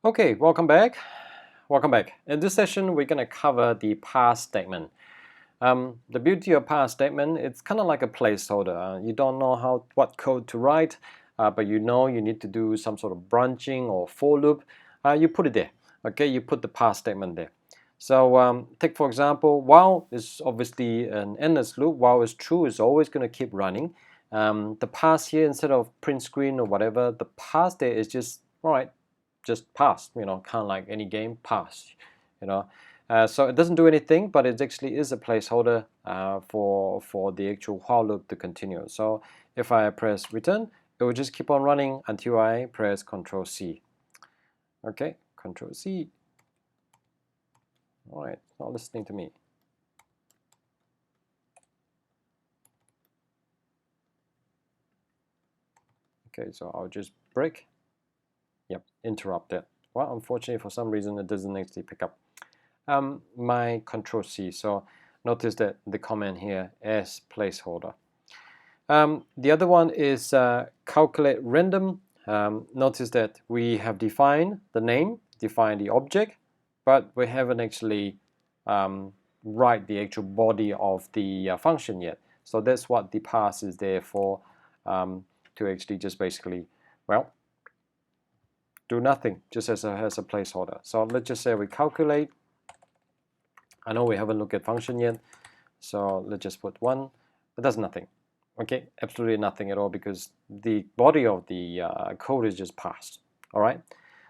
Okay, welcome back. Welcome back. In this session, we're going to cover the pass statement. The beauty of pass statement, it's kind of like a placeholder. You don't know what code to write, but you know you need to do some sort of branching or for loop. You put it there. Okay, you put the pass statement there. So take for example, while is obviously an endless loop. While is true, is always going to keep running. The pass here, instead of print screen or whatever, the pass there is just all right, just pass, kind of like any game, pass, you know. So it doesn't do anything, but it actually is a placeholder for the actual while loop to continue. So if I press return, it will just keep on running until I press Control C. Okay, Control C. All right, not listening to me. Okay, so I'll just break. Yep, interrupted. Well, unfortunately, for some reason, it doesn't actually pick up my Control C. So notice that the comment here is placeholder. The other one is calculate random. Notice that we have defined the name, defined the object, but we haven't actually write the actual body of the function yet. So that's what the pass is there for, to actually just basically, well, do nothing, just as a placeholder. So let's just say we calculate. I know we haven't looked at function yet, so let's just put 1. It does nothing. Okay, absolutely nothing at all, because the body of the code is just passed. All right,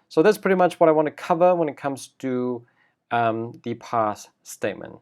so that's pretty much what I want to cover when it comes to the pass statement.